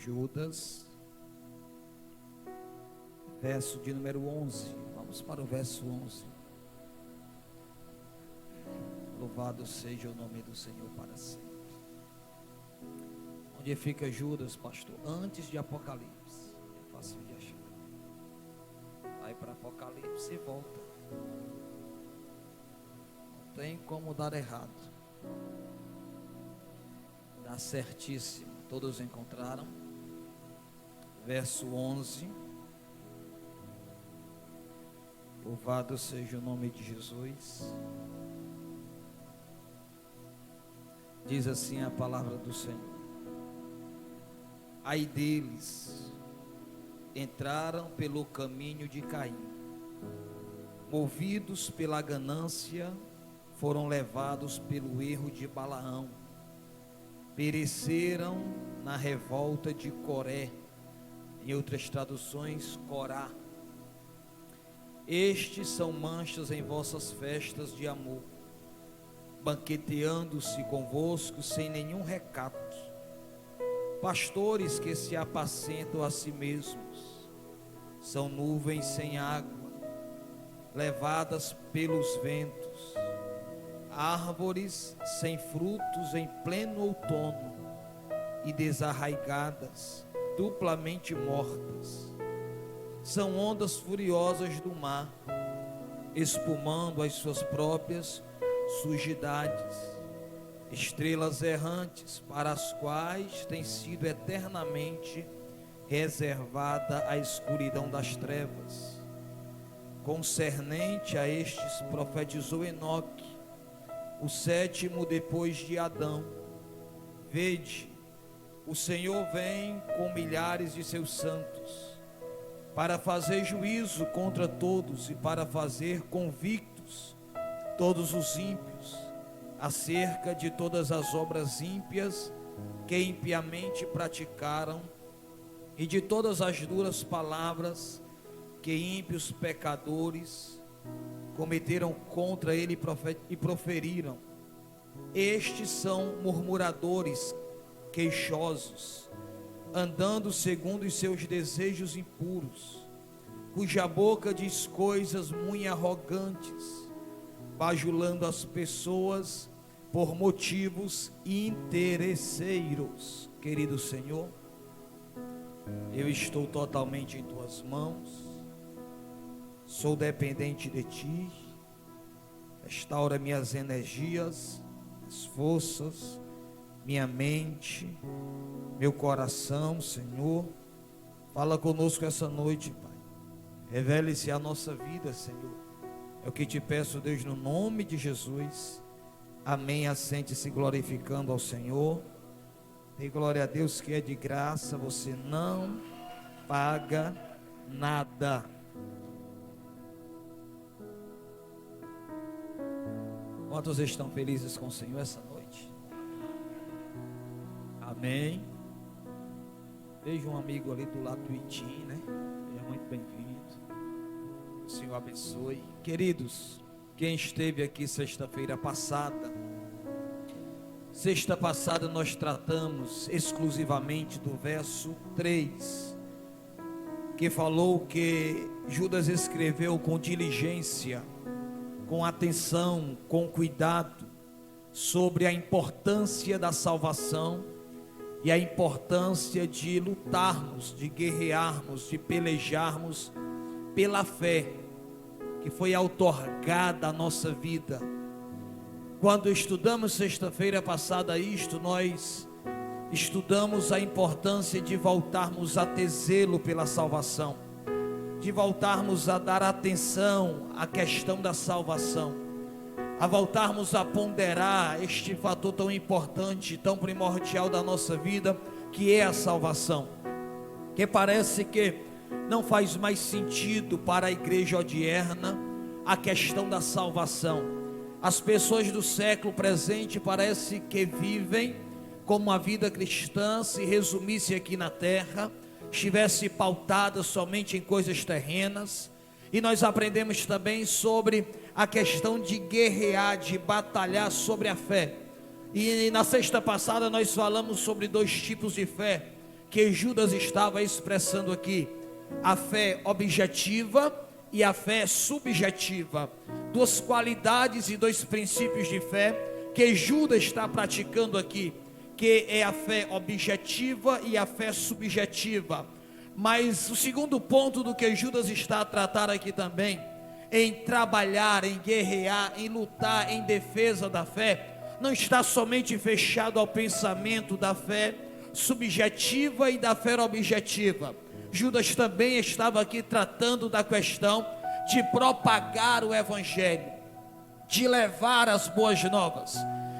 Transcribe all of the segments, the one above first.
Judas, verso de número 11. Vamos para o verso 11. Louvado seja o nome do Senhor para sempre. Onde fica Judas, pastor? Antes de Apocalipse. É fácil de achar. Vai para Apocalipse e volta. Não tem como dar errado. Dá certíssimo. Todos encontraram? Verso 11. Louvado seja o nome de Jesus. Diz assim a palavra do Senhor: ai deles, entraram pelo caminho de Caim, movidos pela ganância, foram levados pelo erro de Balaão, pereceram na revolta de Coré, em outras traduções, Corá. Estes são manchas em vossas festas de amor, banqueteando-se convosco sem nenhum recato, pastores que se apacentam a si mesmos, são nuvens sem água, levadas pelos ventos, árvores sem frutos em pleno outono e desarraigadas, duplamente mortas, são ondas furiosas do mar, espumando as suas próprias sujidades, estrelas errantes para as quais tem sido eternamente reservada a escuridão das trevas. Concernente a estes profetizou Enoque, o sétimo depois de Adão: vede, o Senhor vem com milhares de seus santos, para fazer juízo contra todos e para fazer convictos todos os ímpios, acerca de todas as obras ímpias que impiamente praticaram, e de todas as duras palavras que ímpios pecadores cometeram contra ele e proferiram. Estes são murmuradores, queixosos, andando segundo os seus desejos impuros, cuja boca diz coisas muito arrogantes, bajulando as pessoas por motivos interesseiros. Querido Senhor, eu estou totalmente em tuas mãos, sou dependente de ti. Restaura minhas energias, as forças, minha mente, meu coração, Senhor. Fala conosco essa noite, Pai. Revele-se a nossa vida, Senhor. É o que te peço, Deus, no nome de Jesus. Amém. Assente-se glorificando ao Senhor. Dê glória a Deus, que é de graça, você não paga nada. Quantos estão felizes com o Senhor essa noite? Amém. Vejo um amigo ali do lado do Itim, né? Seja muito bem-vindo. O Senhor abençoe. Queridos, quem esteve aqui sexta-feira passada, nós tratamos exclusivamente do verso 3, que falou que Judas escreveu com diligência, com atenção, com cuidado, sobre a importância da salvação e a importância de lutarmos, de guerrearmos, de pelejarmos pela fé que foi outorgada à nossa vida. Quando estudamos sexta-feira passada isto, nós estudamos a importância de voltarmos a ter zelo pela salvação, de voltarmos a dar atenção à questão da salvação, a voltarmos a ponderar este fator tão importante, tão primordial da nossa vida, que é a salvação. Que parece que não faz mais sentido para a igreja odierna a questão da salvação. As pessoas do século presente parece que vivem como a vida cristã se resumisse aqui na terra, estivesse pautada somente em coisas terrenas. E nós aprendemos também sobre a questão de guerrear, de batalhar sobre a fé. E na sexta passada nós falamos sobre dois tipos de fé, que Judas estava expressando aqui: a fé objetiva e a fé subjetiva, duas qualidades e dois princípios de fé que Judas está praticando aqui, que é a fé objetiva e a fé subjetiva. Mas o segundo ponto do que Judas está a tratar aqui também, em trabalhar, em guerrear, em lutar em defesa da fé, não está somente fechado ao pensamento da fé subjetiva e da fé objetiva. Judas também estava aqui tratando da questão de propagar o evangelho, de levar as boas novas,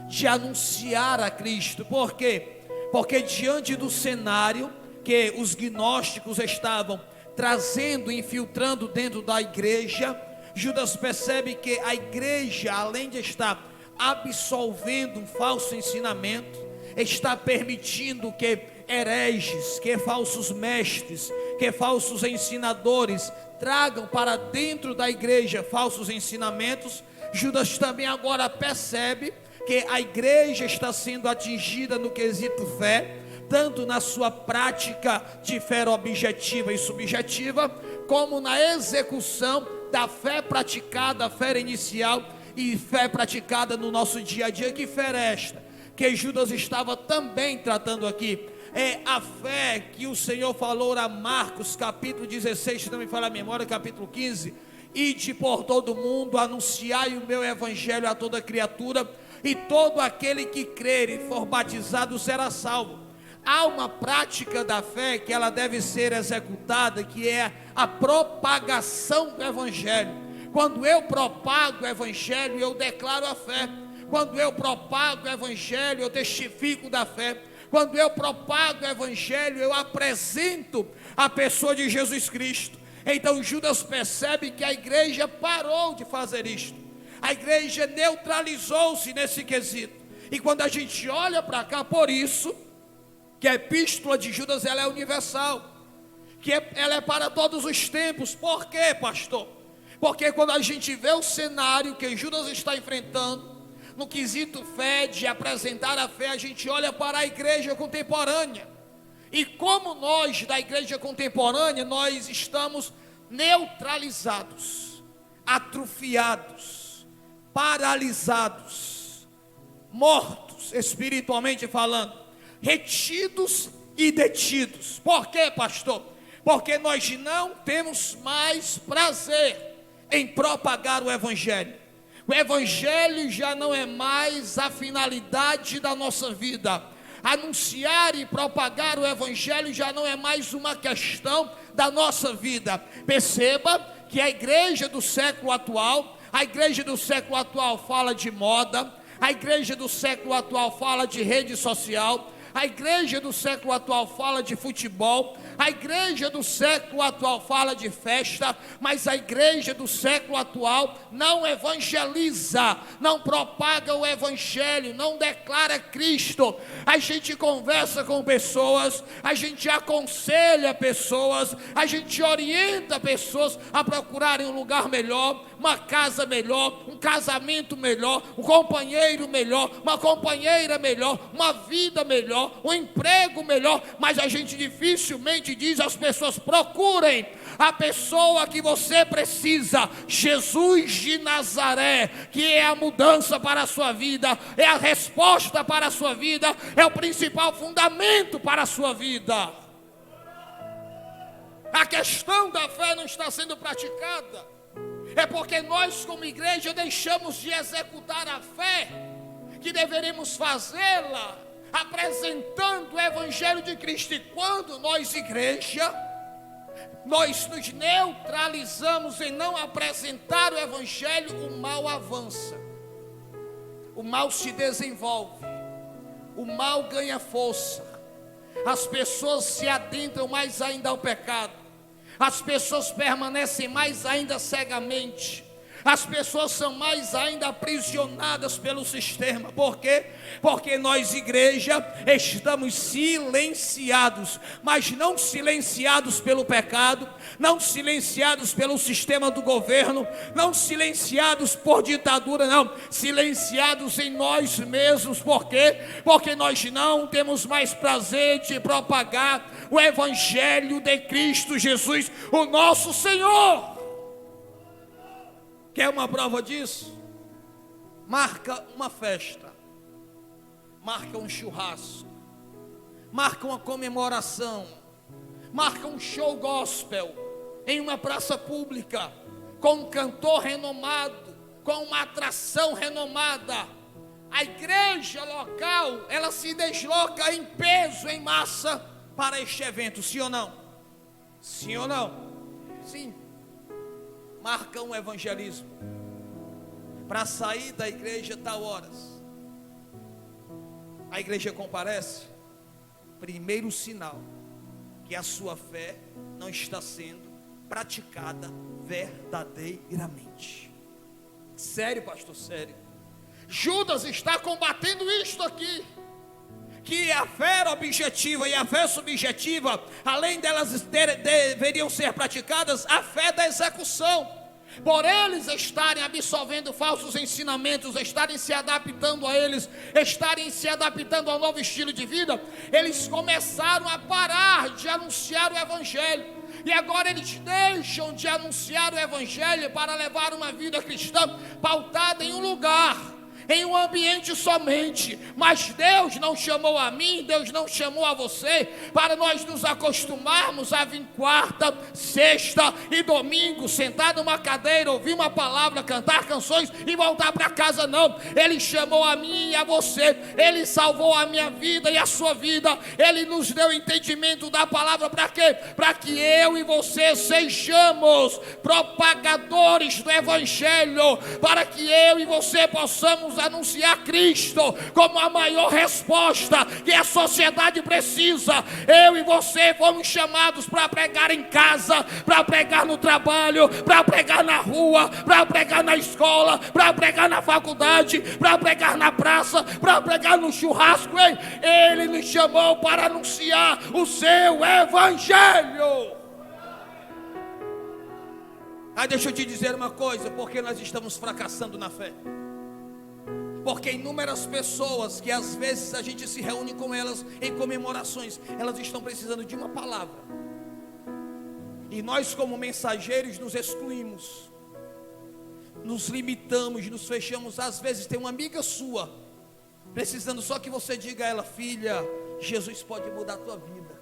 de anunciar a Cristo. Por quê? Porque diante do cenário que os gnósticos estavam trazendo, infiltrando dentro da igreja, Judas percebe que a igreja, além de estar absolvendo um falso ensinamento, está permitindo que hereges, que falsos mestres, que falsos ensinadores tragam para dentro da igreja falsos ensinamentos. Judas também agora percebe que a igreja está sendo atingida no quesito fé, tanto na sua prática de fé objetiva e subjetiva, como na execução da fé praticada, a fé inicial e fé praticada no nosso dia a dia. Que fé é esta que Judas estava também tratando aqui? É a fé que o Senhor falou a Marcos capítulo 16, se não me falha a memória, capítulo 15: ide por todo mundo, anunciai o meu evangelho a toda criatura, e todo aquele que crer e for batizado será salvo. Há uma prática da fé que ela deve ser executada, que é a propagação do evangelho. Quando eu propago o evangelho, eu declaro a fé. Quando eu propago o evangelho, eu testifico da fé. Quando eu propago o evangelho, eu apresento a pessoa de Jesus Cristo. Então Judas percebe que a igreja parou de fazer isto. A igreja neutralizou-se nesse quesito. E quando a gente olha para cá, por isso que a epístola de Judas, ela é universal, ela é para todos os tempos. Por quê, pastor? Porque quando a gente vê o cenário que Judas está enfrentando, no quesito fé, de apresentar a fé, a gente olha para a igreja contemporânea. E como nós da igreja contemporânea, nós estamos neutralizados, atrofiados, paralisados, mortos espiritualmente falando, retidos e detidos. Por quê, pastor? Porque nós não temos mais prazer em propagar o evangelho. O evangelho já não é mais a finalidade da nossa vida. Anunciar e propagar o evangelho já não é mais uma questão da nossa vida. Perceba que a igreja do século atual, fala de moda, a igreja do século atual fala de rede social, a igreja do século atual fala de futebol, a igreja do século atual fala de festa, mas a igreja do século atual não evangeliza, não propaga o evangelho, não declara Cristo. A gente conversa com pessoas, a gente aconselha pessoas, a gente orienta pessoas a procurarem um lugar melhor, uma casa melhor, um casamento melhor, um companheiro melhor, uma companheira melhor, uma vida melhor, um emprego melhor, mas a gente dificilmente diz às pessoas: procurem a pessoa que você precisa, Jesus de Nazaré, que é a mudança para a sua vida, é a resposta para a sua vida, é o principal fundamento para a sua vida. A questão da fé não está sendo praticada, é porque nós como igreja deixamos de executar a fé que deveríamos fazê-la, apresentando o evangelho de Cristo. E quando nós, igreja, nós nos neutralizamos em não apresentar o evangelho, o mal avança, o mal se desenvolve, o mal ganha força, as pessoas se adentram mais ainda ao pecado, as pessoas permanecem mais ainda cegamente, As pessoas são mais ainda aprisionadas pelo sistema. Por quê? Porque nós, igreja, estamos silenciados, mas não silenciados pelo pecado, não silenciados pelo sistema do governo, não silenciados por ditadura, não, silenciados em nós mesmos. Por quê? Porque nós não temos mais prazer de propagar o Evangelho de Cristo Jesus, o nosso Senhor. Quer uma prova disso? Marca uma festa, marca um churrasco, marca uma comemoração, marca um show gospel em uma praça pública, com um cantor renomado, com uma atração renomada. A igreja local, ela se desloca em peso, em massa, para este evento, sim ou não? Sim ou não? Sim. Marca um evangelismo, para sair da igreja tal horas, a igreja comparece. Primeiro sinal que a sua fé não está sendo praticada verdadeiramente. Sério, pastor, sério. Judas está combatendo isto aqui, que a fé objetiva e a fé subjetiva, além delas deveriam ser praticadas, a fé da execução. Por eles estarem absorvendo falsos ensinamentos, estarem se adaptando a eles, estarem se adaptando ao novo estilo de vida, eles começaram a parar de anunciar o Evangelho. E agora eles deixam de anunciar o Evangelho para levar uma vida cristã pautada em um lugar, em um ambiente somente. Mas Deus não chamou a mim, Deus não chamou a você para nós nos acostumarmos a vir quarta, sexta e domingo, sentar numa cadeira, ouvir uma palavra, cantar canções e voltar para casa. Não, Ele chamou a mim e a você, Ele salvou a minha vida e a sua vida, Ele nos deu entendimento da palavra. Para quê? Para que eu e você sejamos propagadores do Evangelho, para que eu e você possamos anunciar Cristo como a maior resposta que a sociedade precisa. Eu e você fomos chamados para pregar em casa, para pregar no trabalho, para pregar na rua, para pregar na escola, para pregar na faculdade, para pregar na praça, para pregar no churrasco. Ele nos chamou para anunciar o seu Evangelho. Deixa eu te dizer uma coisa, porque nós estamos fracassando na fé. Porque inúmeras pessoas que às vezes a gente se reúne com elas em comemorações, elas estão precisando de uma palavra. E nós, como mensageiros, nos excluímos, nos limitamos, nos fechamos. Às vezes tem uma amiga sua precisando só que você diga a ela: filha, Jesus pode mudar a tua vida.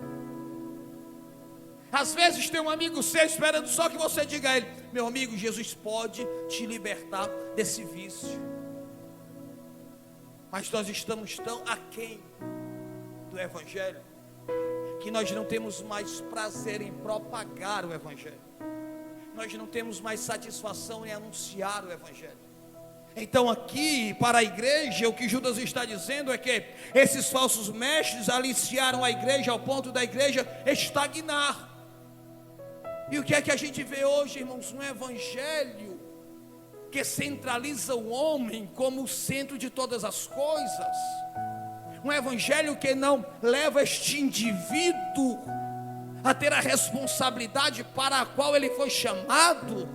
Às vezes tem um amigo seu esperando só que você diga a ele: meu amigo, Jesus pode te libertar desse vício. Mas nós estamos tão aquém do Evangelho, que nós não temos mais prazer em propagar o Evangelho. Nós não temos mais satisfação em anunciar o Evangelho. Então aqui, para a igreja, o que Judas está dizendo é que esses falsos mestres aliciaram a igreja ao ponto da igreja estagnar. E o que é que a gente vê hoje, irmãos? Um Evangelho que centraliza o homem como o centro de todas as coisas. Um Evangelho que não leva este indivíduo a ter a responsabilidade para a qual ele foi chamado.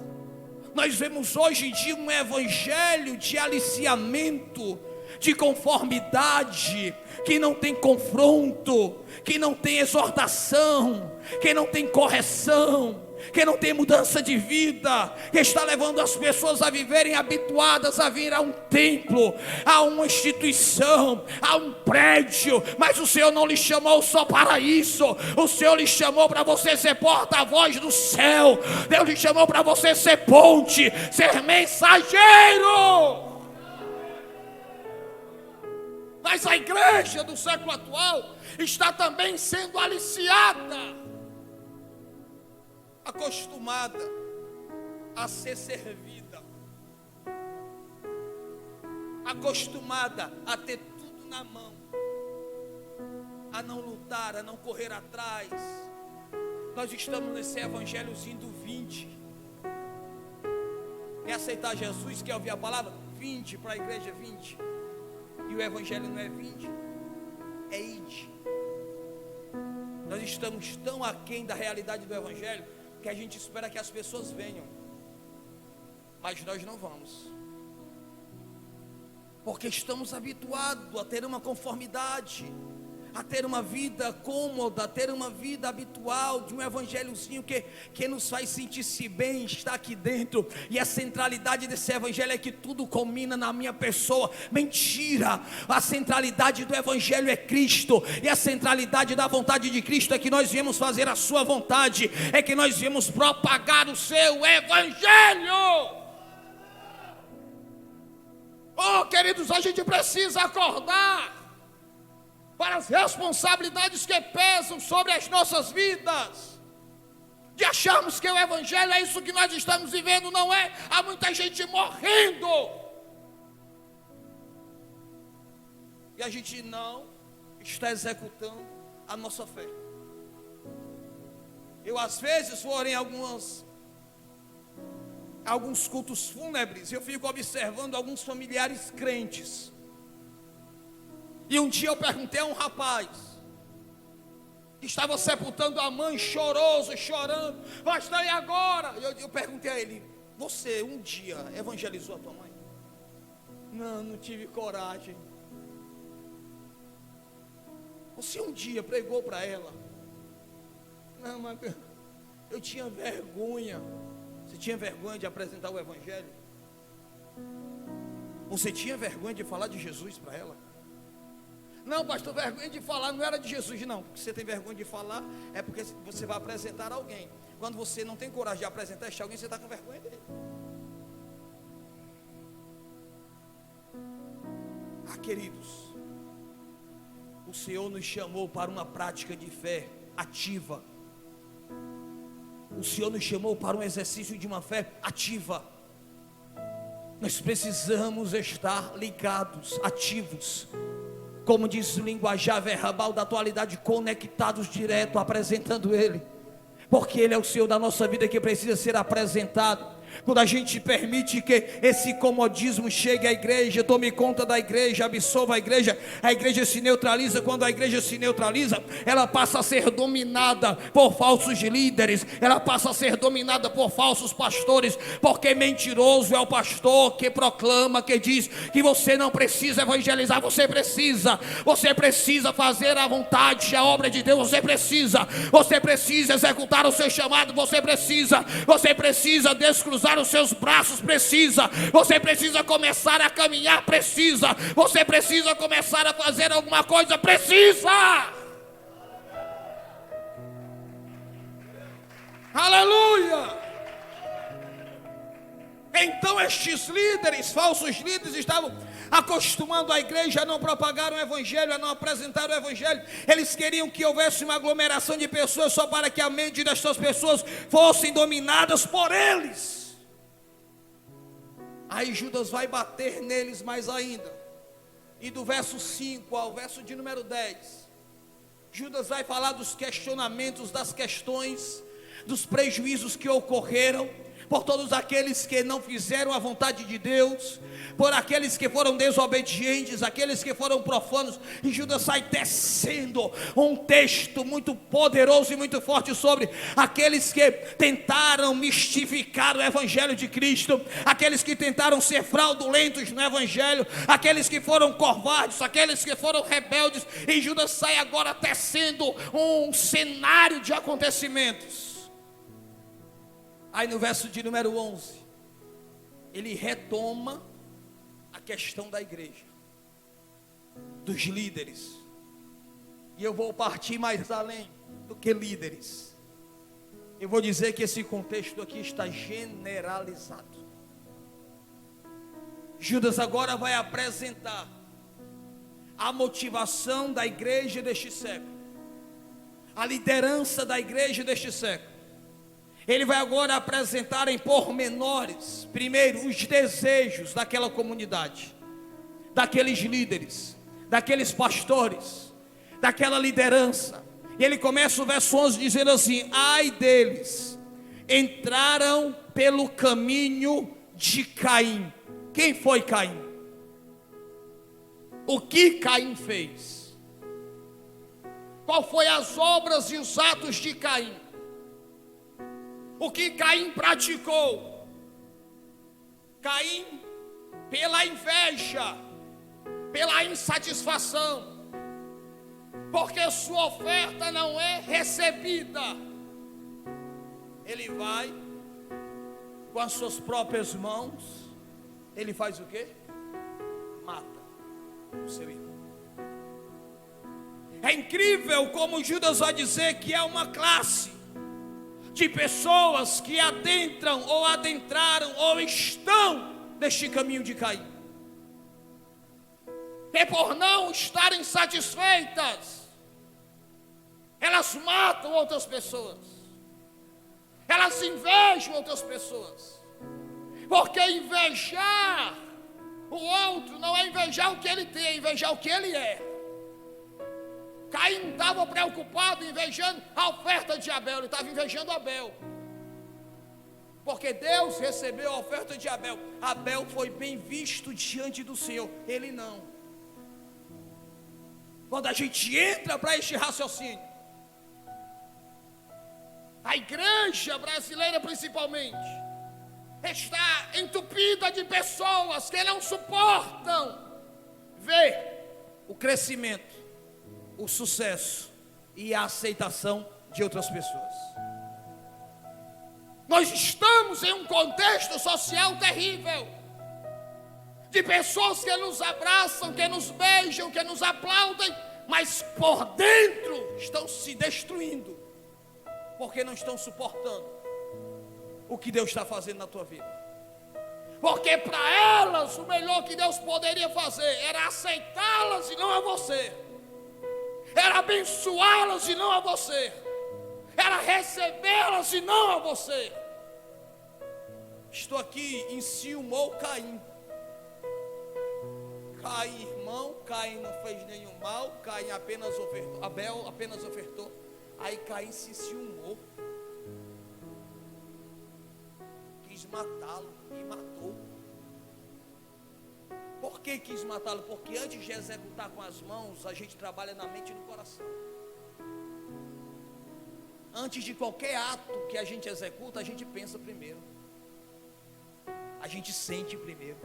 Nós vemos hoje em dia um Evangelho de aliciamento, de conformidade, que não tem confronto, que não tem exortação, que não tem correção, que não tem mudança de vida, que está levando as pessoas a viverem habituadas a vir a um templo, a uma instituição, a um prédio. Mas o Senhor não lhe chamou só para isso. O Senhor lhe chamou para você ser porta-voz do céu. Deus lhe chamou para você ser ponte, ser mensageiro. Mas a igreja do século atual está também sendo aliciada, acostumada a ser servida, acostumada a ter tudo na mão, a não lutar, a não correr atrás. Nós estamos nesse evangelhozinho do 20. Quer aceitar Jesus? Quer ouvir a palavra? Vinde para a igreja, vinde. E o evangelho não é vinde, é ide. Nós estamos tão aquém da realidade do evangelho que a gente espera que as pessoas venham, mas nós não vamos, porque estamos habituados a ter uma conformidade, a ter uma vida cômoda, a ter uma vida habitual de um evangelhozinho que nos faz sentir-se bem, estar aqui dentro. E a centralidade desse evangelho é que tudo culmina na minha pessoa. Mentira! A centralidade do evangelho é Cristo, e a centralidade da vontade de Cristo é que nós viemos fazer a sua vontade, é que nós viemos propagar o seu evangelho. Oh, queridos, a gente precisa acordar para as responsabilidades que pesam sobre as nossas vidas, de acharmos que o evangelho é isso que nós estamos vivendo. Não é, há muita gente morrendo, e a gente não está executando a nossa fé. Eu às vezes vou em alguns cultos fúnebres, eu fico observando alguns familiares crentes. E um dia eu perguntei a um rapaz que estava sepultando a mãe, choroso, chorando: pastor, e agora? Eu perguntei a ele: você um dia evangelizou a tua mãe? Não tive coragem. Você um dia pregou para ela? Não, mas eu tinha vergonha. Você tinha vergonha de apresentar o evangelho? Você tinha vergonha de falar de Jesus para ela? Não, pastor, vergonha de falar não era de Jesus. Não, porque você tem vergonha de falar é porque você vai apresentar alguém. Quando você não tem coragem de apresentar este alguém, você está com vergonha dele. Ah, queridos, o Senhor nos chamou para uma prática de fé ativa. O Senhor nos chamou para um exercício de uma fé ativa. Nós precisamos estar ligados, ativos, como diz o linguajar verbal da atualidade, conectados direto, apresentando Ele, porque Ele é o Senhor da nossa vida que precisa ser apresentado. Quando a gente permite que esse comodismo chegue à igreja, tome conta da igreja, absolva a igreja se neutraliza. Quando a igreja se neutraliza, ela passa a ser dominada por falsos líderes, ela passa a ser dominada por falsos pastores, porque mentiroso é o pastor que proclama, que diz que você não precisa evangelizar. Você precisa fazer a vontade, a obra de Deus. Você precisa executar o seu chamado. Você precisa descruzar os seus braços, você precisa começar a caminhar, você precisa começar a fazer alguma coisa, aleluia. Então estes líderes, falsos líderes, estavam acostumando a igreja a não propagar o evangelho, a não apresentar o evangelho. Eles queriam que houvesse uma aglomeração de pessoas só para que a mente destas pessoas fossem dominadas por eles. Aí Judas vai bater neles mais ainda, e do verso 5 ao verso de número 10, Judas vai falar dos questionamentos, das questões, dos prejuízos que ocorreram por todos aqueles que não fizeram a vontade de Deus, por aqueles que foram desobedientes, aqueles que foram profanos. E Judas sai tecendo um texto muito poderoso e muito forte sobre aqueles que tentaram mistificar o evangelho de Cristo, aqueles que tentaram ser fraudulentos no evangelho, aqueles que foram covardes, aqueles que foram rebeldes. E Judas sai agora tecendo um cenário de acontecimentos. Aí no verso de número 11, ele retoma a questão da igreja, dos líderes. E eu vou partir mais além do que líderes. Eu vou dizer que esse contexto aqui está generalizado. Judas agora vai apresentar a motivação da igreja deste século, a liderança da igreja deste século. Ele vai agora apresentar em pormenores, primeiro, os desejos daquela comunidade, daqueles líderes, daqueles pastores, daquela liderança. E ele começa o verso 11 dizendo assim: ai deles, entraram pelo caminho de Caim. Quem foi Caim? O que Caim fez? Qual foi as obras e os atos de Caim? O que Caim praticou? Caim, pela inveja, pela insatisfação, porque sua oferta não é recebida, ele vai com as suas próprias mãos, ele faz o quê? Mata o seu irmão. É incrível como Judas vai dizer que é uma classe de pessoas que adentram ou adentraram ou estão neste caminho de Caim. E por não estarem satisfeitas, elas matam outras pessoas, elas invejam outras pessoas, porque invejar o outro não é invejar o que ele tem, é invejar o que ele é. Caim estava preocupado invejando a oferta de Abel, ele estava invejando Abel, porque Deus recebeu a oferta de Abel. Abel foi bem visto diante do Senhor, ele não. Quando a gente entra para este raciocínio, a igreja brasileira principalmente está entupida de pessoas que não suportam ver o crescimento, o sucesso e a aceitação de outras pessoas. Nós estamos em um contexto social terrível, de pessoas que nos abraçam, que nos beijam, que nos aplaudem, mas por dentro estão se destruindo, porque não estão suportando o que Deus está fazendo na tua vida. Porque para elas o melhor que Deus poderia fazer era aceitá-las e não a você, era abençoá-las e não a você, era recebê-las e não a você. Estou aqui, enciumou Caim. Caim, irmão, Caim não fez nenhum mal, Caim apenas ofertou, Abel apenas ofertou. Aí Caim se enciumou, quis matá-lo e matou. Por que quis matá-lo? Porque antes de executar com as mãos, a gente trabalha na mente e no coração. Antes de qualquer ato que a gente executa, a gente pensa primeiro, a gente sente primeiro.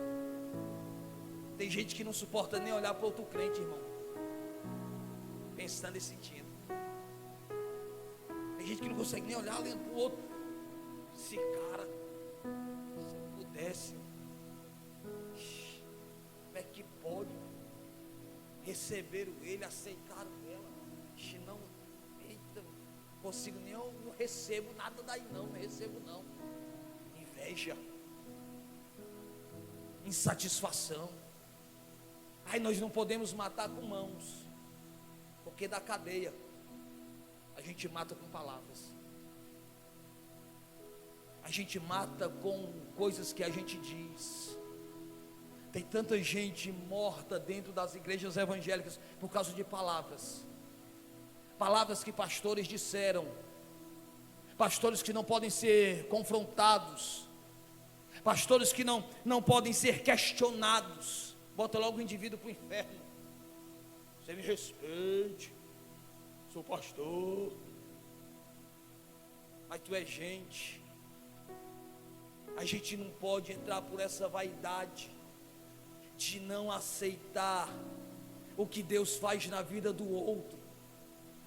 Tem gente que não suporta nem olhar para outro crente, irmão, pensando e sentindo. Tem gente que não consegue nem olhar para o outro. Esse cara, se eu pudesse, como é que pode receber ele, aceitar ela? Não, eita, não consigo nem, eu não recebo nada daí não recebo não. Inveja, insatisfação. Aí nós não podemos matar com mãos, porque da cadeia a gente mata com palavras, a gente mata com coisas que a gente diz. Tem tanta gente morta dentro das igrejas evangélicas por causa de palavras, palavras que pastores disseram, pastores que não podem ser confrontados, pastores que não podem ser questionados. Bota logo o indivíduo para o inferno. Você me respeite, sou pastor, mas tu é gente. A gente não pode entrar por essa vaidade de não aceitar o que Deus faz na vida do outro,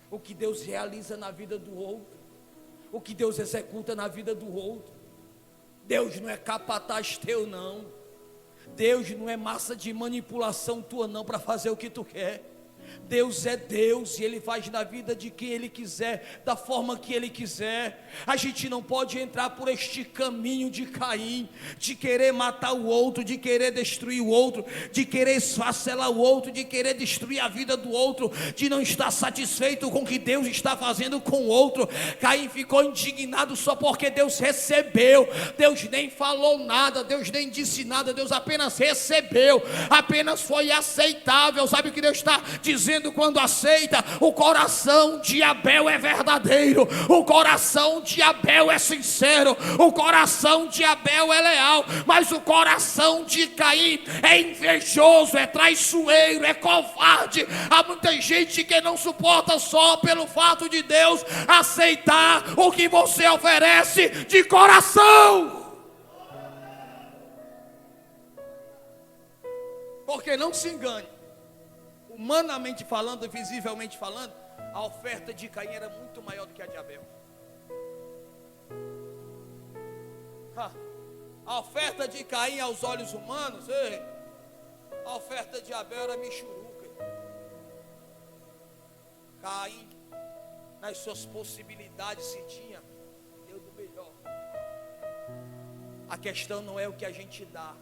o que Deus realiza na vida do outro, o que Deus executa na vida do outro. Deus não é capataz teu não. Deus não é massa de manipulação tua não para fazer o que tu quer. Deus é Deus e Ele faz na vida de quem Ele quiser, da forma que Ele quiser. A gente não pode entrar por este caminho de Caim, de querer matar o outro, de querer destruir o outro, de querer esfacelar o outro, de querer destruir a vida do outro, de não estar satisfeito com o que Deus está fazendo com o outro. Caim ficou indignado só porque Deus recebeu. Deus nem falou nada, Deus nem disse nada, Deus apenas recebeu, apenas foi aceitável. Sabe o que Deus está dizendo dizendo quando aceita: o coração de Abel é verdadeiro, o coração de Abel é sincero, o coração de Abel é leal, mas o coração de Caim é invejoso, é traiçoeiro, é covarde. Há muita gente que não suporta só pelo fato de Deus aceitar o que você oferece de coração. Porque não se engane, humanamente falando, visivelmente falando, a oferta de Caim era muito maior do que a de Abel. A oferta de Caim aos olhos humanos, a oferta de Abel era michuruca. Caim, nas suas possibilidades, se tinha, deu do melhor. A questão não é o que a gente dá,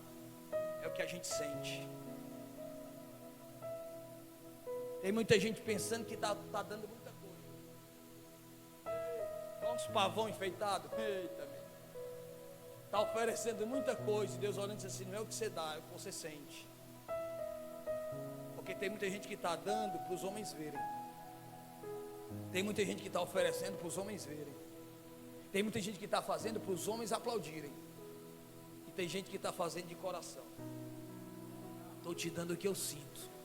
é o que a gente sente. Tem muita gente pensando que está dando muita coisa. Olha uns pavão enfeitado. Eita, está oferecendo muita coisa. E Deus olhando e diz assim: não é o que você dá, é o que você sente. Porque tem muita gente que está dando para os homens verem. Tem muita gente que está oferecendo para os homens verem. Tem muita gente que está fazendo para os homens aplaudirem. E tem gente que está fazendo de coração. Estou te dando o que eu sinto.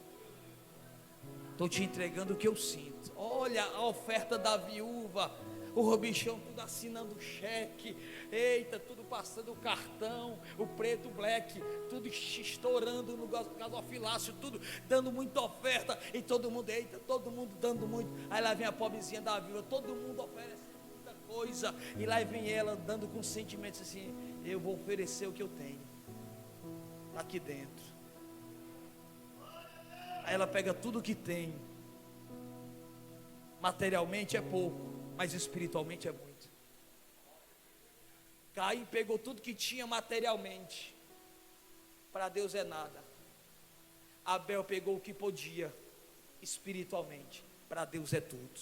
Estou te entregando o que eu sinto. Olha a oferta da viúva. O Robichão tudo assinando o cheque. Eita, tudo passando o cartão. O preto, o black. Tudo estourando no gasofilácio. Tudo dando muita oferta. E todo mundo, eita, todo mundo dando muito. Aí lá vem a pobrezinha da viúva. Todo mundo oferecendo muita coisa. E lá vem ela dando com sentimentos assim: eu vou oferecer o que eu tenho aqui dentro. Aí ela pega tudo o que tem. Materialmente é pouco, mas espiritualmente é muito. Caim pegou tudo que tinha materialmente. Para Deus é nada. Abel pegou o que podia espiritualmente. Para Deus é tudo.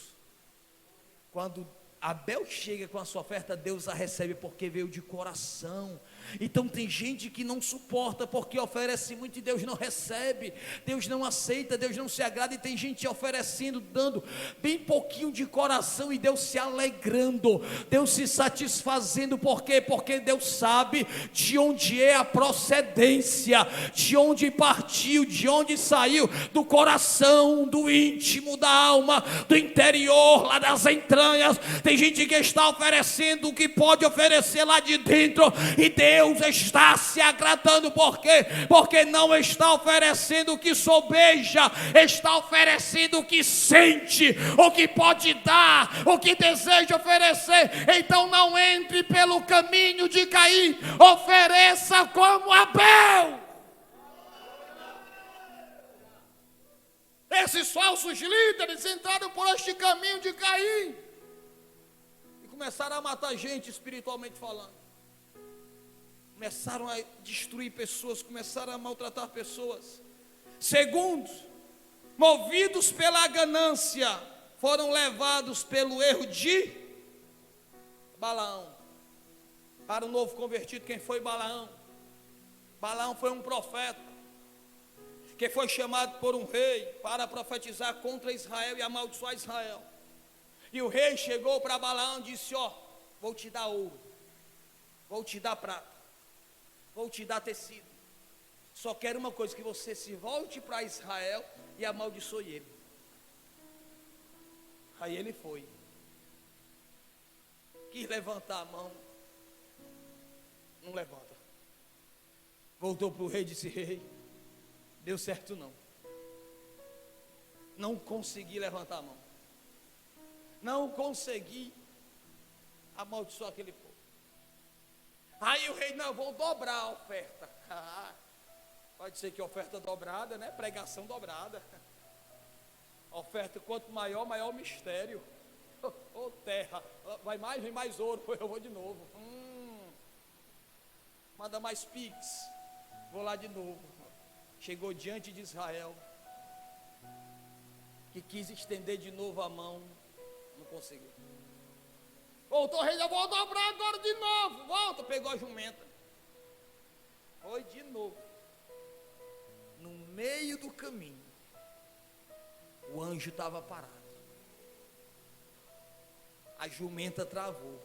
Quando Abel chega com a sua oferta, Deus a recebe porque veio de coração. Então tem gente que não suporta porque oferece muito e Deus não recebe, Deus não aceita, Deus não se agrada. E tem gente oferecendo, dando bem pouquinho de coração e Deus se alegrando, Deus se satisfazendo. Por quê? Porque Deus sabe de onde é a procedência, de onde partiu, de onde saiu, do coração, do íntimo, da alma, do interior, lá das entranhas. Tem gente que está oferecendo o que pode oferecer lá de dentro e Deus está se agradando. Por quê? Porque não está oferecendo o que sobeja, está oferecendo o que sente, o que pode dar, o que deseja oferecer. Então não entre pelo caminho de Caim, ofereça como Abel. Esses falsos líderes entraram por este caminho de Caim e começaram a matar gente espiritualmente falando. Começaram a destruir pessoas, começaram a maltratar pessoas. Segundo, movidos pela ganância, foram levados pelo erro de Balaão. Para o novo convertido, quem foi Balaão? Balaão foi um profeta que foi chamado por um rei para profetizar contra Israel e amaldiçoar Israel. E o rei chegou para Balaão e disse: ó, vou te dar ouro, vou te dar prata, vou te dar tecido. Só quero uma coisa: que você se volte para Israel e amaldiçoe ele. Aí ele foi. Quis levantar a mão. Não levanta. Voltou para o rei e disse: rei, deu certo não. Não consegui levantar a mão. Não consegui amaldiçoar aquele povo. Aí o rei: não, vou dobrar a oferta. Pode ser que oferta dobrada, né? Pregação dobrada. Oferta quanto maior, maior o mistério. Ô terra, vai mais, vem mais ouro. Eu vou de novo. Manda mais pix. Vou lá de novo. Chegou diante de Israel, que quis estender de novo a mão, não conseguiu. Voltou o rei: eu vou dobrar agora de novo. Volta, pegou a jumenta. Foi de novo. No meio do caminho, O anjo estava parado. A jumenta travou.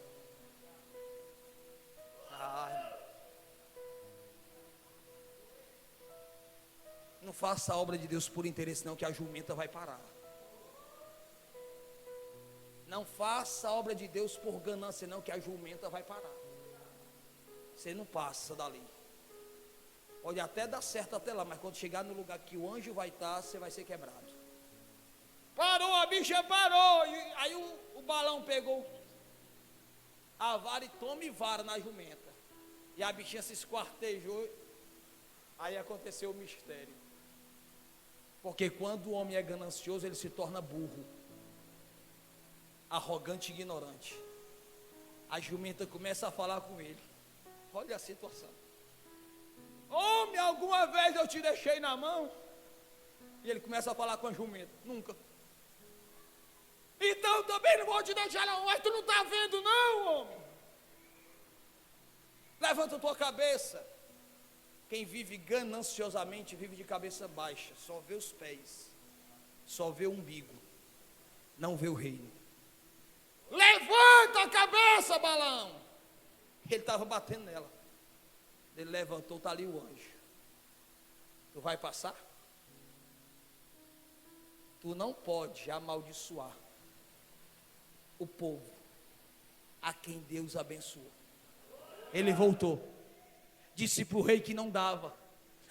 Não faça a obra de Deus por interesse não, que a jumenta vai parar. Não faça a obra de Deus por ganância não, que a jumenta vai parar. Você não passa dali. Pode até dar certo até lá, mas quando chegar no lugar que o anjo vai estar, você vai ser quebrado. Parou, a bicha parou. E aí o balão pegou a vara e tome vara na jumenta. E a bichinha se esquartejou. Aí aconteceu o mistério. Porque quando o homem é ganancioso, ele se torna burro, arrogante e ignorante. A jumenta começa a falar com ele. Olha a situação. Homem, alguma vez eu te deixei na mão? E ele começa a falar com a jumenta. Nunca. Então também não vou te deixar na mão. Mas tu não está vendo não, homem. Levanta a tua cabeça. Quem vive gananciosamente vive de cabeça baixa. Só vê os pés. Só vê o umbigo. Não vê o reino. Levanta a cabeça, balão. Ele estava batendo nela. Ele levantou, está ali o anjo. Tu vai passar? Tu não pode amaldiçoar o povo a quem Deus abençoou. Ele voltou. Disse para o rei que não dava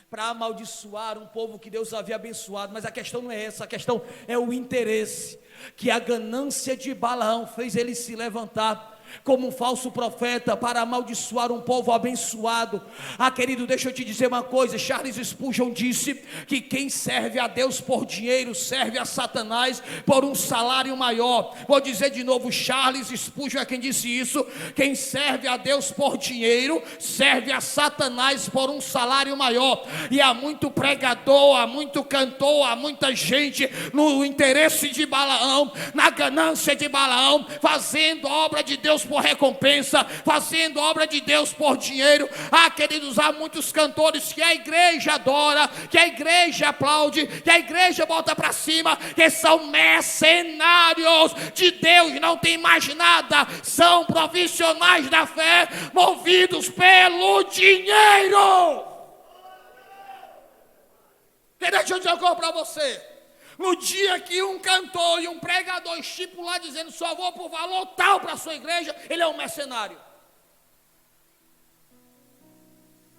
para amaldiçoar um povo que Deus havia abençoado. Mas a questão não é essa, a questão é o interesse. Que a ganância de Balaão fez ele se levantar como um falso profeta para amaldiçoar um povo abençoado. Querido, deixa eu te dizer uma coisa. Charles Spurgeon disse que quem serve a Deus por dinheiro serve a Satanás por um salário maior. Vou dizer de novo, Charles Spurgeon é quem disse isso. Quem serve a Deus por dinheiro serve a Satanás por um salário maior. E há muito pregador, há muito cantor, há muita gente no interesse de Balaão, na ganância de Balaão, fazendo a obra de Deus por recompensa, fazendo obra de Deus por dinheiro. Queridos, há muitos cantores que a igreja adora, que a igreja aplaude, que a igreja bota para cima, que são mercenários de Deus, não tem mais nada, são profissionais da fé, movidos pelo dinheiro. Deixa eu dizer uma coisa para você. No dia que um cantor e um pregador estipular dizendo só vou por valor tal para a sua igreja, ele é um mercenário.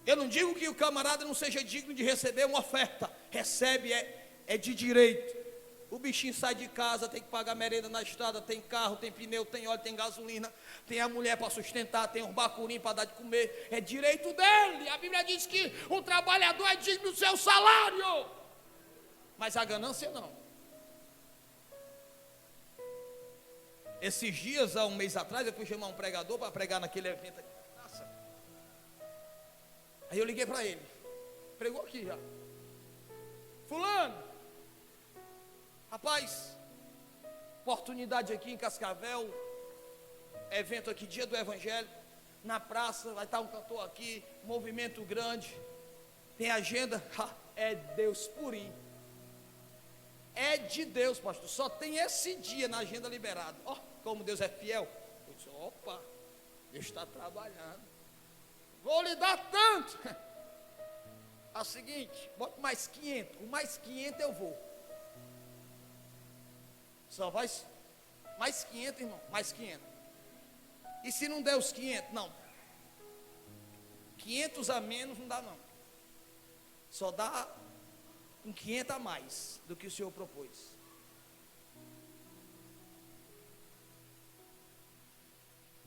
Eu não digo que o camarada não seja digno de receber uma oferta. Recebe, é de direito. O bichinho sai de casa, tem que pagar merenda na estrada, tem carro, tem pneu, tem óleo, tem gasolina, tem a mulher para sustentar, tem um bacurim para dar de comer. É direito dele. A Bíblia diz que um trabalhador é digno do seu salário. Mas a ganância não. Esses dias, há um mês atrás, eu fui chamar um pregador para pregar naquele evento aqui. Nossa. Aí eu liguei para ele. Pregou aqui já. Fulano, rapaz, oportunidade aqui em Cascavel, evento aqui, dia do Evangelho, na praça, vai estar um cantor aqui, movimento grande, tem agenda, é Deus purinho. É de Deus, pastor. Só tem esse dia na agenda liberado. Como Deus é fiel. Eu disse, opa, Deus está trabalhando. Vou lhe dar tanto. É o seguinte, bota mais 500. Com mais 500 eu vou. Só vai mais 500, irmão. Mais 500. E se não der os 500? Não. 500 a menos não dá não. Só dá com 500 a mais do que o Senhor propôs.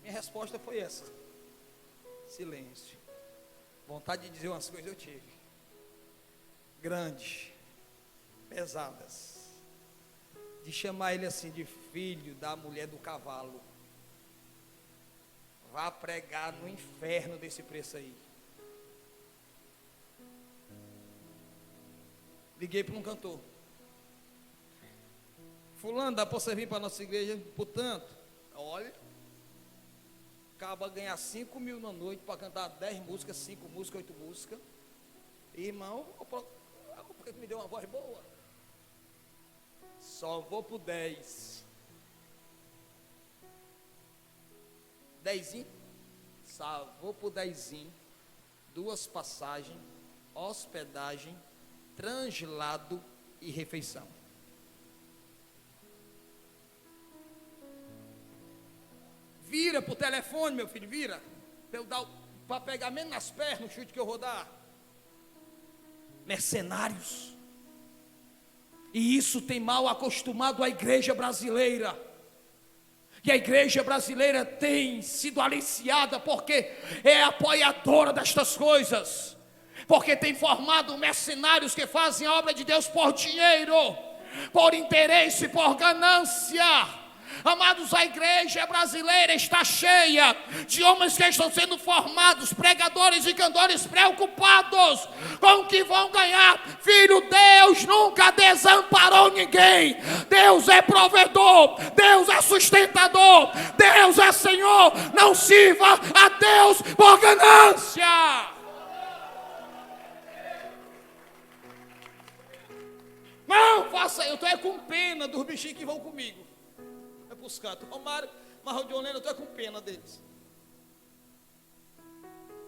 Minha resposta foi essa. Silêncio. Vontade de dizer umas coisas eu tive. Grandes, pesadas. De chamar ele assim de filho da mulher do cavalo. Vá pregar no inferno desse preço aí. Liguei para um cantor. Fulano, dá para você vir para a nossa igreja? Portanto, olha, acaba ganhar 5 mil na noite para cantar 10 músicas, 5 músicas, 8 músicas. Irmão, porque me deu uma voz boa. Só vou pro 10. 10? Só vou pro 10. 2 passagens, hospedagem, translado e refeição. Vira pro telefone, meu filho, vira. Para pegar menos nas pernas o chute que eu vou dar. Mercenários. E isso tem mal acostumado a igreja brasileira. E a igreja brasileira tem sido aliciada porque é apoiadora destas coisas. Porque tem formado mercenários que fazem a obra de Deus por dinheiro, por interesse, por ganância. Amados, a igreja brasileira está cheia de homens que estão sendo formados, pregadores e cantores preocupados com o que vão ganhar. Filho, Deus nunca desamparou ninguém. Deus é provedor, Deus é sustentador, Deus é Senhor. Não sirva a Deus por ganância. Não faça, eu estou com pena dos bichinhos que vão comigo. Para os cantos. Romário, mas o John Lennon, eu estou com pena deles.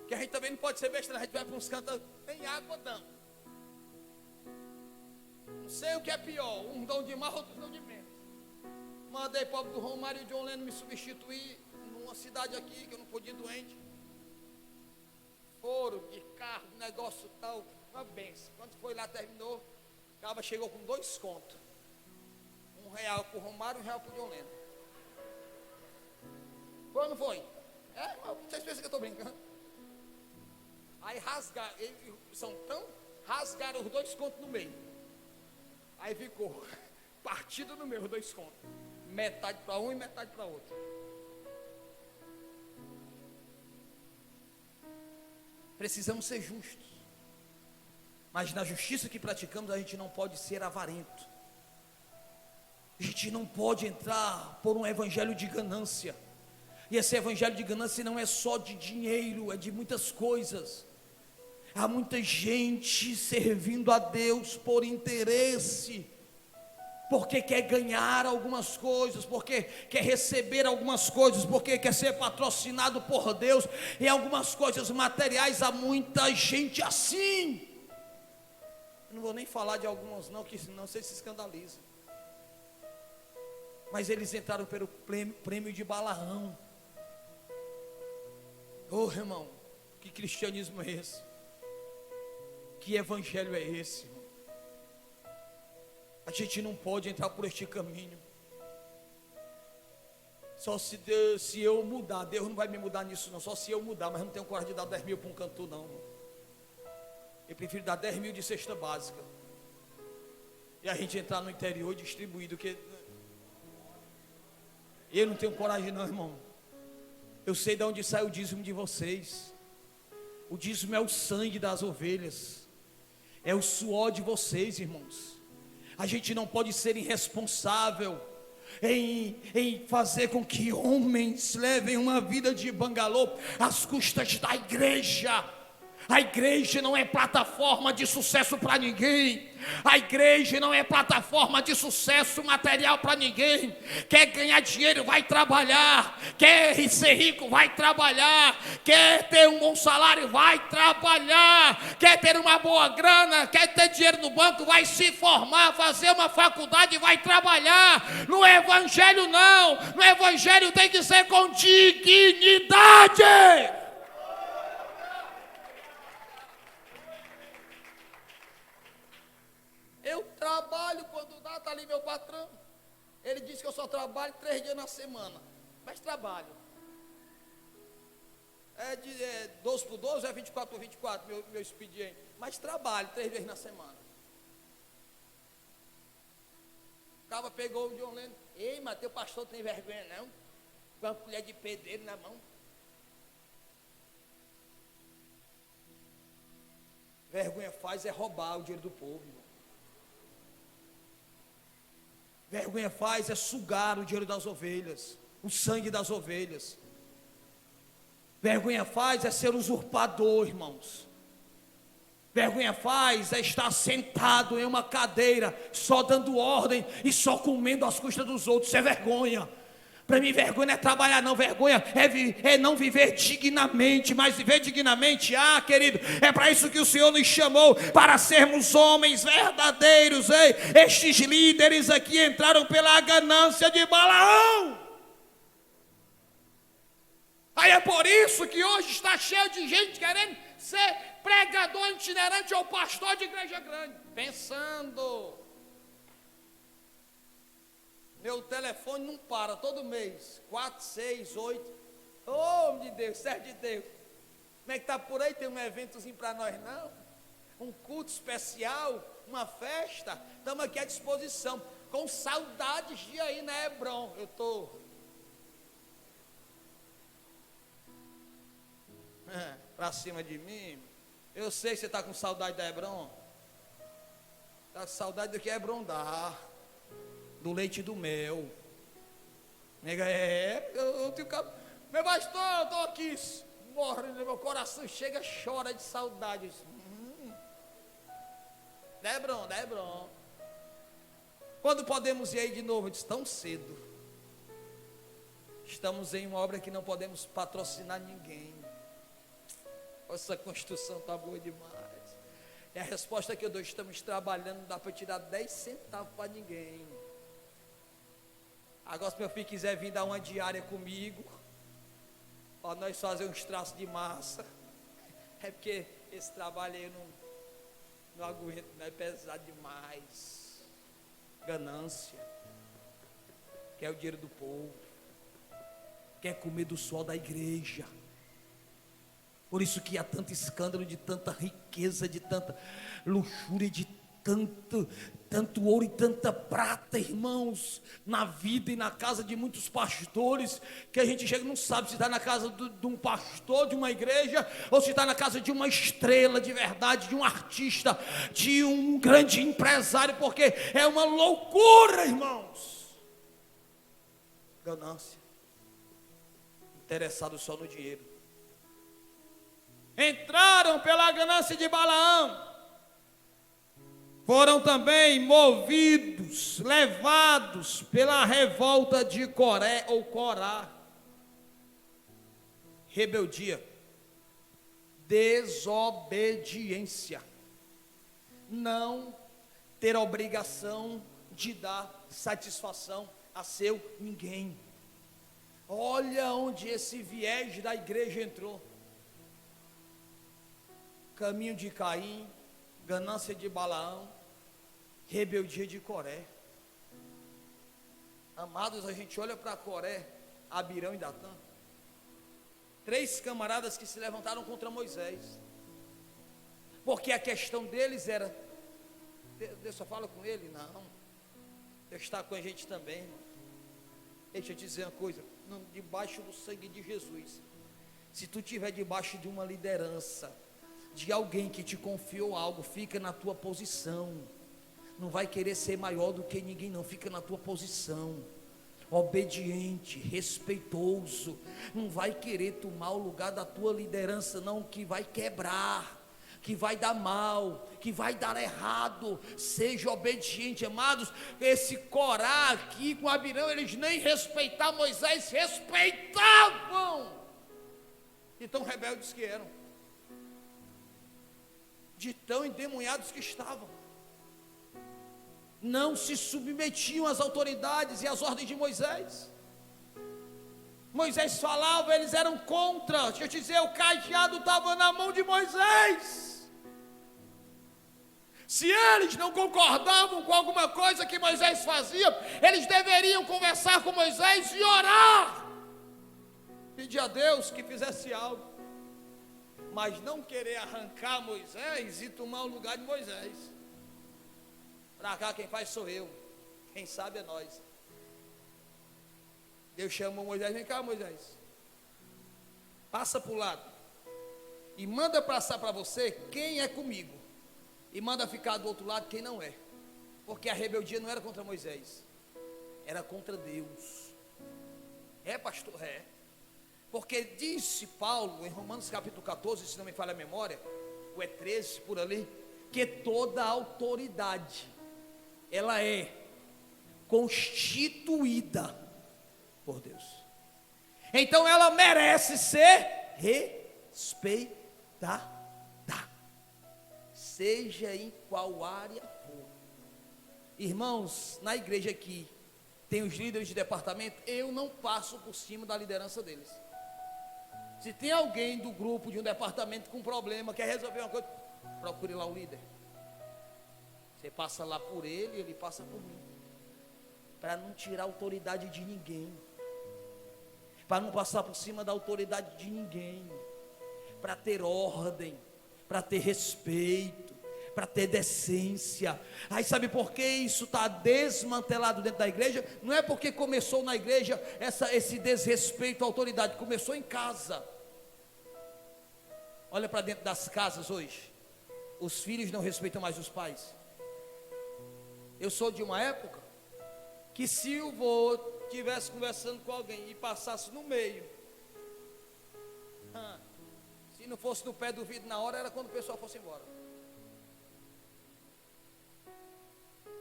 Que a gente também não pode ser besta, a gente vai para uns cantos, tem água dando. Não sei o que é pior, um dão de mais, outro dão de menos. Mandei pobre do Romário e o John Lennon me substituir numa cidade aqui que eu não podia ir doente. Foram de carro, negócio tal, uma benção. Quando foi lá, terminou, o cara chegou com 2 contos. R$1 para o Romário e R$1 para o John Lennon. Foi ou não foi? Vocês pensam que eu estou brincando? Aí rasgaram, eles são tão, rasgaram os 2 contos no meio. Aí ficou partido no meio, os 2 contos. Metade para um e metade para outro. Precisamos ser justos. Mas na justiça que praticamos, a gente não pode ser avarento. A gente não pode entrar por um evangelho de ganância. E esse evangelho de ganância não é só de dinheiro, é de muitas coisas. Há muita gente servindo a Deus por interesse, porque quer ganhar algumas coisas, porque quer receber algumas coisas, porque quer ser patrocinado por Deus em algumas coisas materiais. Há muita gente assim. Eu não vou nem falar de algumas não, que senão você se escandaliza. Mas eles entraram pelo prêmio de Balaão. Oh, irmão, que cristianismo é esse? Que evangelho é esse, irmão? A gente não pode entrar por este caminho. Só se eu mudar. Deus não vai me mudar nisso não. Só se eu mudar, mas eu não tenho coragem de dar 10 mil para um cantor não, irmão. Eu prefiro dar 10 mil de cesta básica e a gente entrar no interior distribuído, que eu não tenho coragem não, irmão. Eu sei de onde sai o dízimo de vocês. O dízimo é o sangue das ovelhas, é o suor de vocês, irmãos. A gente não pode ser irresponsável em fazer com que homens levem uma vida de bangalô às custas da igreja. A igreja não é plataforma de sucesso para ninguém. A igreja não é plataforma de sucesso material para ninguém. Quer ganhar dinheiro, vai trabalhar. Quer ser rico, vai trabalhar. Quer ter um bom salário, vai trabalhar. Quer ter uma boa grana, quer ter dinheiro no banco, vai se formar, fazer uma faculdade, vai trabalhar. No evangelho não. No evangelho tem que ser com dignidade. Eu trabalho quando dá, está ali meu patrão. Ele disse que eu só trabalho 3 dias na semana. Mas trabalho. É 12 por 12, é 24 por 24, meu expediente. Mas trabalho 3 vezes na semana. O cara pegou o John Lennon. Ei, mas teu pastor tem vergonha não? Com uma colher de pedreiro na mão. Vergonha faz é roubar o dinheiro do povo, irmão. Vergonha faz é sugar o dinheiro das ovelhas, o sangue das ovelhas. Vergonha faz é ser usurpador, irmãos. Vergonha faz é estar sentado em uma cadeira, só dando ordem e só comendo às custas dos outros. Isso é vergonha. Para mim, vergonha não é trabalhar, não. Vergonha é não viver dignamente. Mas viver dignamente, querido, é para isso que o Senhor nos chamou, para sermos homens verdadeiros. Ei, estes líderes aqui entraram pela ganância de Balaão. Aí é por isso que hoje está cheio de gente querendo ser pregador itinerante ou pastor de igreja grande, pensando. Meu telefone não para, todo mês, 4, 6, 8. Oh, de Deus, servo de Deus. Como é que está por aí? Tem um eventozinho para nós não? Um culto especial, uma festa? Estamos aqui à disposição, com saudades de aí na Hebron. Eu estou para cima de mim. Eu sei que você está com saudade da Hebron. Está com saudade do que Hebron dá, do leite e do mel. Nega, eu tenho cabelo. Meu pastor, eu estou aqui morrendo, meu coração chega, chora de saudade. Da Hebron. Quando podemos ir aí de novo? Eu disse, tão cedo. Estamos em uma obra que não podemos patrocinar ninguém. Essa construção está boa demais. E a resposta que eu dou, estamos trabalhando, não dá para tirar 10 centavos para ninguém. Agora, se meu filho quiser vir dar uma diária comigo, para nós fazer uns traços de massa, é porque esse trabalho aí eu não aguento, não é pesado demais. Ganância, quer o dinheiro do povo, quer comer do suor da igreja. Por isso que há tanto escândalo, de tanta riqueza, de tanta luxúria, de tanto ouro e tanta prata, irmãos, na vida e na casa de muitos pastores, que a gente chega e não sabe se está na casa de um pastor, de uma igreja, ou se está na casa de uma estrela de verdade, de um artista, de um grande empresário, porque é uma loucura, irmãos. Ganância, interessado só no dinheiro. Entraram pela ganância de Balaão, foram também movidos, levados pela revolta de Coré ou Corá. Rebeldia, desobediência, não ter a obrigação de dar satisfação a seu ninguém. Olha onde esse viés da igreja entrou. Caminho de Caim, ganância de Balaão, rebeldia de Coré. Amados, a gente olha para Coré, Abirão e Datã, 3 camaradas que se levantaram contra Moisés, porque a questão deles era, Deus só fala com ele? Não, Deus está com a gente também, irmão. Deixa eu te dizer uma coisa, debaixo do sangue de Jesus, se tu estiver debaixo de uma liderança, de alguém que te confiou algo, fica na tua posição, não vai querer ser maior do que ninguém não, fica na tua posição, obediente, respeitoso, não vai querer tomar o lugar da tua liderança não, que vai quebrar, que vai dar mal, que vai dar errado. Seja obediente, amados. Esse Corá aqui com Abirão, eles nem respeitar Moisés, respeitavam, e tão rebeldes que eram, de tão endemoniados que estavam, não se submetiam às autoridades e às ordens de Moisés. Moisés falava, eles eram contra. Deixa eu te dizer, o cadeado estava na mão de Moisés. Se eles não concordavam com alguma coisa que Moisés fazia, eles deveriam conversar com Moisés e orar, pedir a Deus que fizesse algo, mas não querer arrancar Moisés e tomar o lugar de Moisés. Para cá quem faz sou eu, quem sabe é nós. Deus chamou Moisés, vem cá Moisés, passa para o lado, e manda passar para você quem é comigo, e manda ficar do outro lado quem não é, porque a rebeldia não era contra Moisés, era contra Deus. É pastor, porque disse Paulo em Romanos capítulo 14, se não me falha a memória, 12 é 13 por ali, que toda autoridade, ela é constituída por Deus. Então ela merece ser respeitada, seja em qual área for. Irmãos, na igreja aqui, tem os líderes de departamento, eu não passo por cima da liderança deles. Se tem alguém do grupo de um departamento com problema, quer resolver uma coisa, procure lá o líder. Você passa lá por ele, ele passa por mim. Para não tirar a autoridade de ninguém. Para não passar por cima da autoridade de ninguém. Para ter ordem, para ter respeito, para ter decência. Aí sabe por que isso está desmantelado dentro da igreja? Não é porque começou na igreja esse desrespeito à autoridade, começou em casa. Olha para dentro das casas hoje, os filhos não respeitam mais os pais. Eu sou de uma época que se o vô estivesse conversando com alguém e passasse no meio, se não fosse no pé do vidro na hora, era quando o pessoal fosse embora.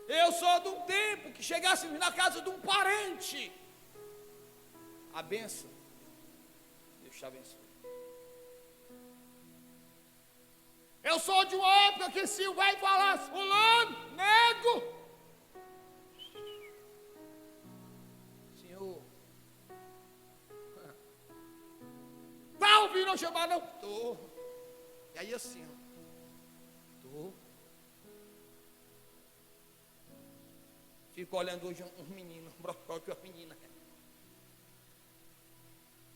Eu sou de um tempo que chegasse na casa de um parente, a benção, Deus te abençoe. Eu sou de uma época que se o velho falasse, fulano, nego, Senhor, tá ouvindo eu chamar? Não, tô. E aí assim, tô. Fico olhando hoje um menino, um brocó que uma menina.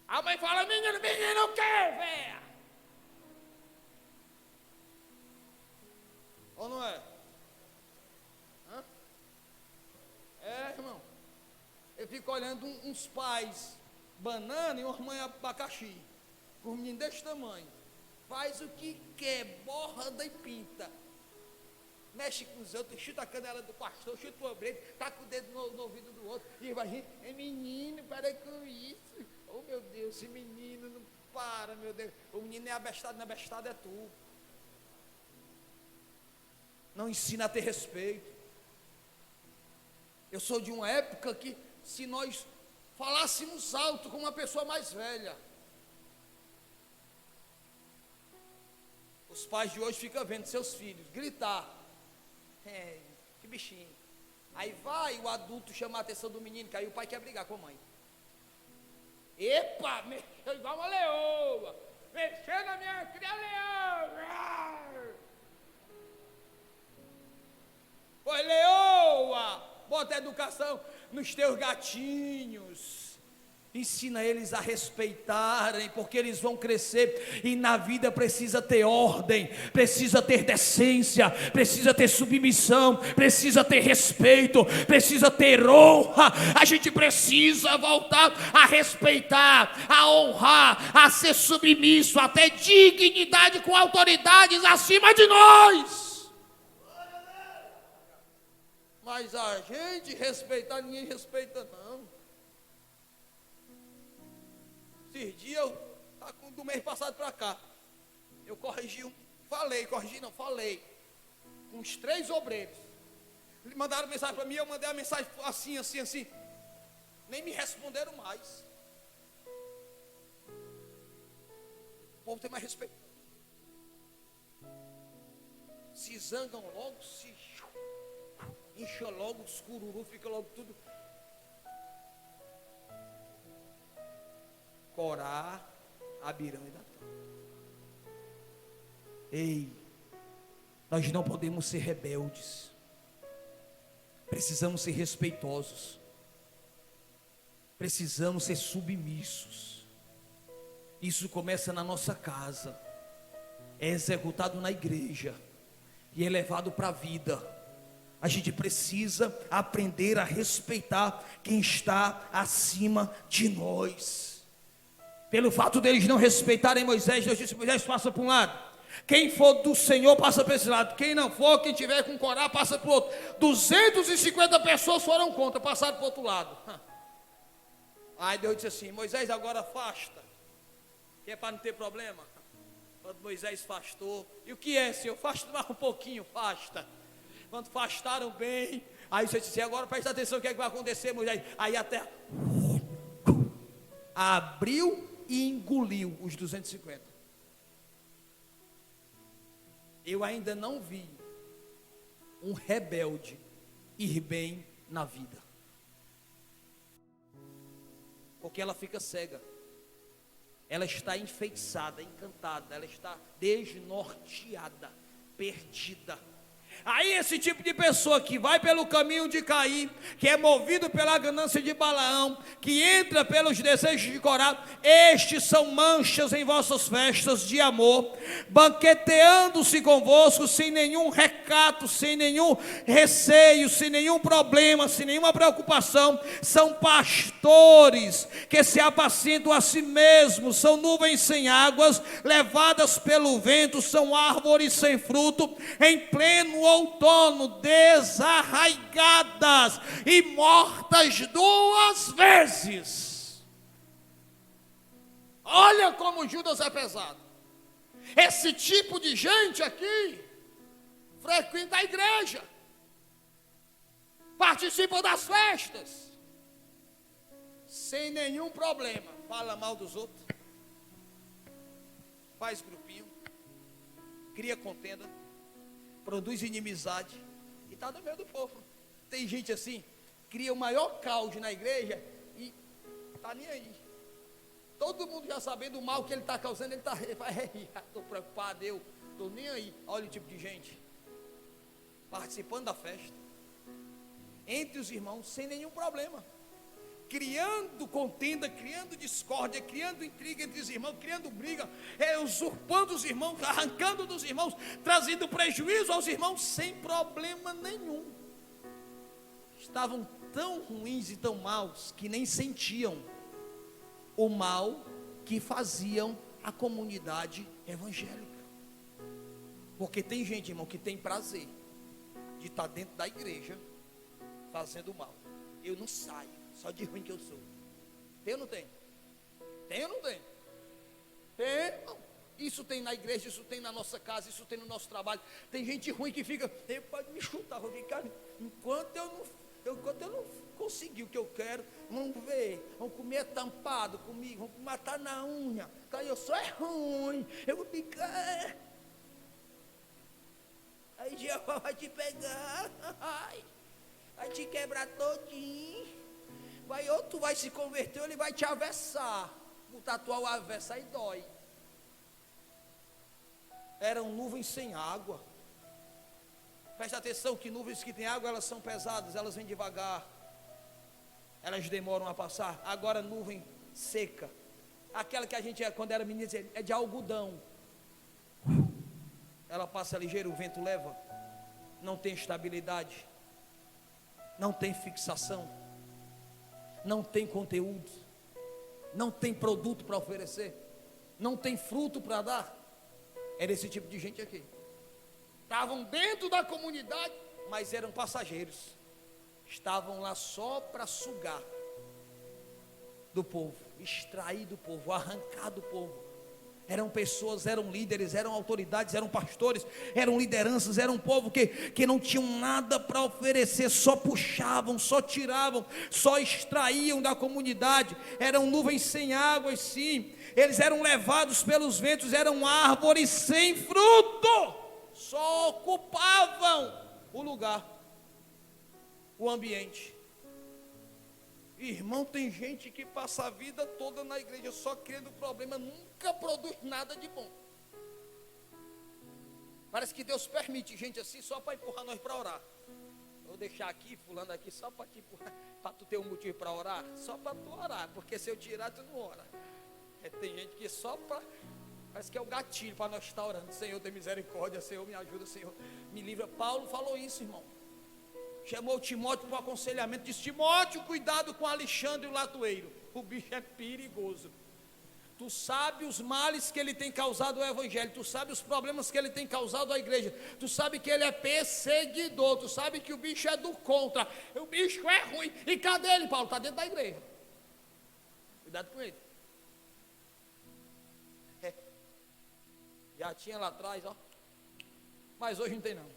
A mãe fala, menino o quê, véia? Ou não é? É, irmão. Eu fico olhando uns pais, banana e uma mãe abacaxi, com um menino desse tamanho. Faz o que quer, borda e pinta. Mexe com os outros, chuta a canela do pastor, chuta o obreiro, taca o dedo no ouvido do outro, e vai rir, menino, para com isso. Oh meu Deus, esse menino não para, meu Deus. O menino é abestado, não é abestado, é tu. Não ensina a ter respeito. Eu sou de uma época que, se nós falássemos alto com uma pessoa mais velha, os pais de hoje ficam vendo seus filhos gritar. Que bichinho. Aí vai o adulto chamar a atenção do menino, que aí o pai quer brigar com a mãe. Epa, mexeu igual uma leoa. Mexeu na minha cria leoa. Foi leoa. Bota educação nos teus gatinhos. Ensina eles a respeitarem, porque eles vão crescer, e na vida precisa ter ordem, precisa ter decência, precisa ter submissão, precisa ter respeito, precisa ter honra. A gente precisa voltar a respeitar, a honrar, a ser submisso, a ter dignidade com autoridades acima de nós. Mas a gente respeitar, ninguém respeita não. Esses dias, do mês passado para cá, eu falei com uns 3 obreiros. Eles mandaram mensagem para mim, eu mandei a mensagem assim. Nem me responderam mais. O povo tem mais respeito. Se zangam logo, se incha logo, os cururu, fica logo tudo. Corá, Abirão e Datã. Ei, nós não podemos ser rebeldes. Precisamos ser respeitosos. Precisamos ser submissos. Isso começa na nossa casa, é executado na igreja e é levado para a vida. A gente precisa aprender a respeitar quem está acima de nós. Pelo fato deles não respeitarem Moisés, Deus disse: Moisés, passa para um lado. Quem for do Senhor, passa para esse lado. Quem não for, quem tiver com Corá, passa para o outro. 250 pessoas foram contra, passaram para o outro lado. Aí Deus disse assim: Moisés, agora afasta, que é para não ter problema. Quando Moisés fastou, e o que é, Senhor? Fasta mais um pouquinho, fasta. Quando fastaram bem, aí você disse, agora presta atenção, o que é que vai acontecer, Moisés? Aí a terra abriu e engoliu os 250. Eu ainda não vi um rebelde ir bem na vida, porque ela fica cega, ela está enfeitiçada, encantada, ela está desnorteada, perdida. Aí esse tipo de pessoa que vai pelo caminho de Caim, que é movido pela ganância de Balaão, que entra pelos desejos de Corá, estes são manchas em vossas festas de amor, banqueteando-se convosco sem nenhum recato, sem nenhum receio, sem nenhum problema, sem nenhuma preocupação. São pastores que se apacentam a si mesmos, são nuvens sem águas, levadas pelo vento, são árvores sem fruto, em pleno outono, desarraigadas e mortas 2 vezes. Olha como Judas é pesado. Esse tipo de gente aqui frequenta a igreja, participa das festas, sem nenhum problema, fala mal dos outros, faz grupinho, cria contenda, produz inimizade e está no meio do povo. Tem gente assim, cria o maior caos na igreja e está nem aí. Todo mundo já sabendo o mal que ele está causando, ele vai, estou preocupado, eu estou nem aí. Olha o tipo de gente, participando da festa, entre os irmãos, sem nenhum problema, criando contenda, criando discórdia, criando intriga entre os irmãos, criando briga, usurpando os irmãos, arrancando dos irmãos, trazendo prejuízo aos irmãos, sem problema nenhum. Estavam tão ruins e tão maus, que nem sentiam o mal que faziam a comunidade evangélica. Porque tem gente, irmão, que tem prazer de estar dentro da igreja, fazendo mal. Eu não saio, só de ruim que eu sou. Tem ou não tem? Tem ou não tem? Tem. Isso tem na igreja, isso tem na nossa casa, isso tem no nosso trabalho. Tem gente ruim que fica, pode me chutar, vou ficar, enquanto eu não conseguir o que eu quero, vamos ver, vamos comer tampado comigo, vamos matar na unha, aí eu sou ruim, eu vou ficar, aí Jeová vai te pegar, vai te quebrar todinho, ou tu vai se converter ou ele vai te avessar, botar tua avessa aí dói. Eram nuvens sem água. Presta atenção que nuvens que têm água, elas são pesadas, elas vêm devagar, elas demoram a passar. Agora nuvem seca, aquela que a gente quando era menino dizia, é de algodão, ela passa ligeiro, o vento leva, não tem estabilidade, não tem fixação, não tem conteúdo, não tem produto para oferecer, não tem fruto para dar. Era esse tipo de gente aqui. Estavam dentro da comunidade, mas eram passageiros. Estavam lá só para sugar do povo, extrair do povo, arrancar do povo. Eram pessoas, eram líderes, eram autoridades, eram pastores, eram lideranças, era um povo que não tinham nada para oferecer, só puxavam, só tiravam, só extraíam da comunidade. Eram nuvens sem água, sim. Eles eram levados pelos ventos, eram árvores sem fruto, só ocupavam o lugar, o ambiente. Irmão, tem gente que passa a vida toda na igreja só criando problema, nunca produz nada de bom. Parece que Deus permite gente assim só para empurrar nós para orar. Vou deixar aqui, fulano aqui, só para te empurrar, para tu ter um motivo para orar, só para tu orar, porque se eu tirar, tu não ora. Tem gente que só para, parece que é o gatilho para nós estar orando. Senhor, tem misericórdia, Senhor, me ajuda, Senhor, me livra. Paulo falou isso, irmão. Chamou Timóteo para o aconselhamento, disse, Timóteo, cuidado com Alexandre o latoeiro, o bicho é perigoso. Tu sabe os males que ele tem causado ao evangelho, tu sabe os problemas que ele tem causado à igreja, tu sabe que ele é perseguidor, tu sabe que o bicho é do contra, o bicho é ruim. E cadê ele, Paulo? Está dentro da igreja. Cuidado com ele. Já tinha lá atrás, ó. Mas hoje não tem não.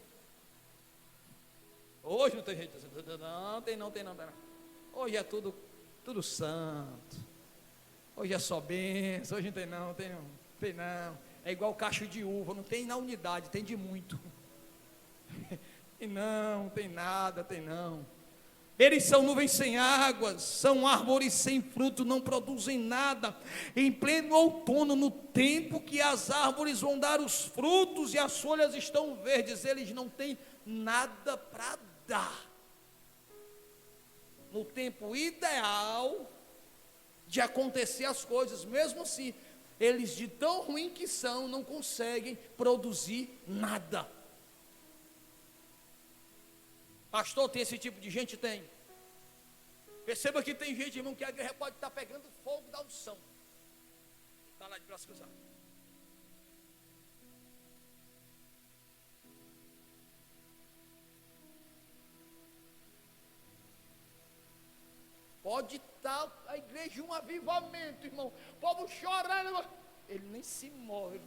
Hoje não tem jeito assim. Não, tem não. Hoje é tudo santo. Hoje é só bênção. Hoje não tem não. Tem não. É igual cacho de uva. Não tem na unidade, tem de muito. Tem não, tem nada, tem não. Eles são nuvens sem águas, são árvores sem fruto, não produzem nada. Em pleno outono, no tempo que as árvores vão dar os frutos e as folhas estão verdes, eles não têm nada para dar. No tempo ideal de acontecer as coisas, mesmo assim, eles de tão ruim que são, não conseguem produzir nada. Pastor, tem esse tipo de gente? Tem. Perceba que tem gente, irmão, que a igreja pode estar pegando fogo da unção. Está lá de braço cruzado. Pode estar a igreja um avivamento, irmão. O povo chorando, ele nem se move.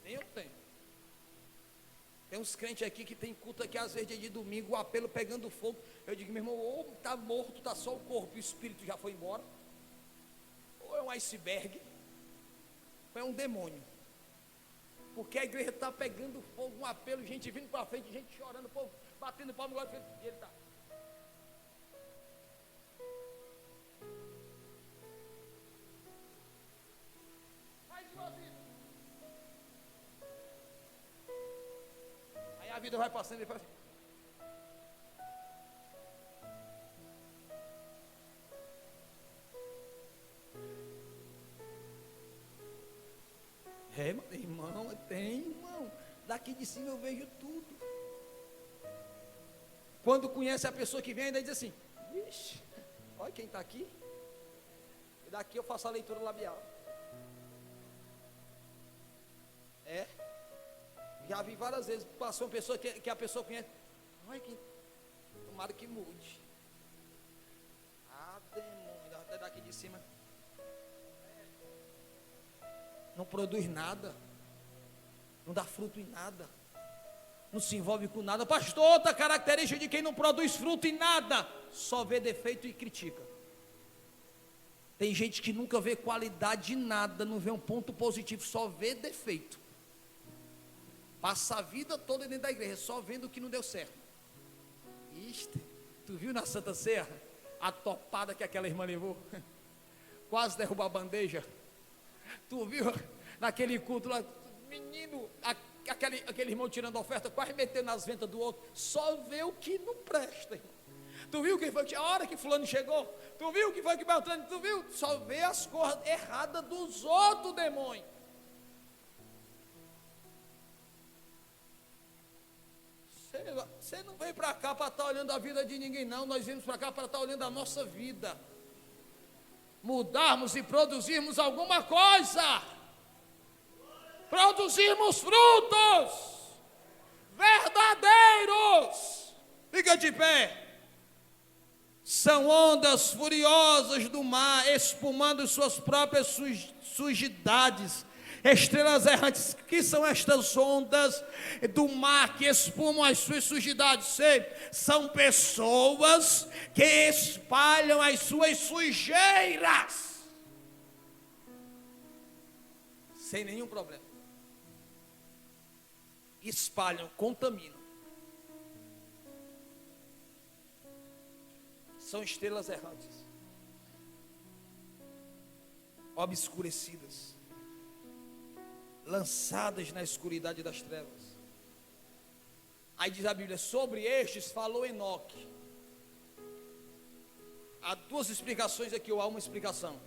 Eu tenho. Tem uns crentes aqui que tem culto aqui às vezes de domingo, o apelo pegando fogo. Eu digo, meu irmão, ou está morto, está só o corpo, o espírito já foi embora, ou é um iceberg, ou é um demônio. Porque a igreja está pegando fogo, um apelo, gente vindo para frente, gente chorando, o povo batendo palma, e ele está. A vida vai passando e faz assim. Irmão, tem, irmão. Daqui de cima eu vejo tudo. Quando conhece a pessoa que vem, ainda diz assim: vixe, olha quem está aqui. E daqui eu faço a leitura labial. Já vi várias vezes, passou uma pessoa que a pessoa conhece. Olha quem. Tomara que mude. Demônio, até daqui de cima. Não produz nada. Não dá fruto em nada. Não se envolve com nada. Pastor, outra característica de quem não produz fruto em nada, só vê defeito e critica. Tem gente que nunca vê qualidade em nada, não vê um ponto positivo, só vê defeito. Passa a vida toda dentro da igreja, só vendo o que não deu certo. Isto, tu viu na Santa Ceia a topada que aquela irmã levou? Quase derrubou a bandeja. Tu viu naquele culto lá, menino, aquele irmão tirando a oferta, quase metendo nas ventas do outro. Só vê o que não presta, irmão. Tu viu que foi a hora que fulano chegou? Tu viu que foi que Beltrano? Tu viu? Só vê as coisas erradas dos outros, demônio. Você não veio para cá para estar olhando a vida de ninguém, não. Nós viemos para cá para estar olhando a nossa vida. Mudarmos e produzirmos alguma coisa. Produzirmos frutos verdadeiros. Fica de pé. São ondas furiosas do mar, espumando suas próprias sujidades. Estrelas errantes, que são estas ondas do mar que espumam as suas sujidades? São pessoas que espalham as suas sujeiras sem nenhum problema. Espalham, contaminam. São estrelas errantes, obscurecidas, lançadas na escuridade das trevas. Aí diz a Bíblia, sobre estes falou Enoque. Há duas explicações aqui, ou há uma explicação.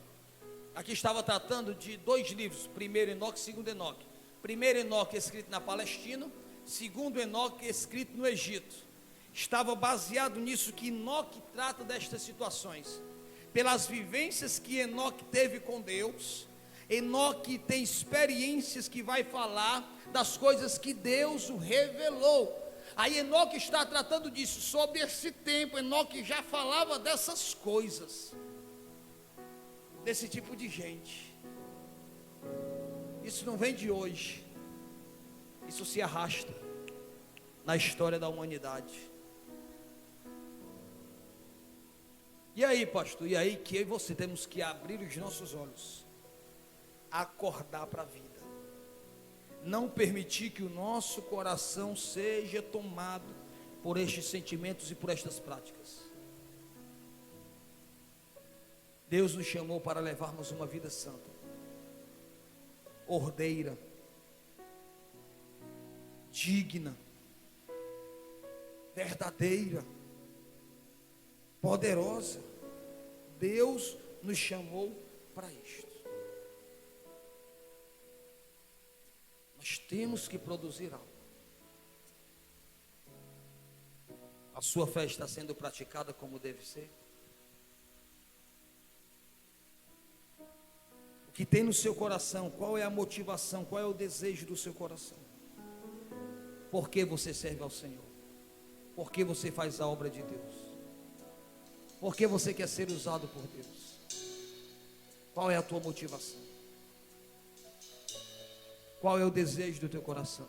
Aqui estava tratando de dois livros, primeiro Enoque, segundo Enoque. Primeiro Enoque escrito na Palestina, segundo Enoque escrito no Egito. Estava baseado nisso que Enoque trata destas situações, pelas vivências que Enoque teve com Deus. Enoque tem experiências que vai falar das coisas que Deus o revelou. Aí Enoque está tratando disso. Sobre esse tempo, Enoque já falava dessas coisas, desse tipo de gente. Isso não vem de hoje, isso se arrasta na história da humanidade. E aí, pastor? E aí que eu e você temos que abrir os nossos olhos, acordar para a vida, não permitir que o nosso coração seja tomado por estes sentimentos e por estas práticas. Deus nos chamou para levarmos uma vida santa, ordeira, digna, verdadeira, poderosa. Deus nos chamou para isto. Nós temos que produzir algo. A sua fé está sendo praticada como deve ser? O que tem no seu coração? Qual é a motivação? Qual é o desejo do seu coração? Por que você serve ao Senhor? Por que você faz a obra de Deus? Por que você quer ser usado por Deus? Qual é a tua motivação? Qual é o desejo do teu coração?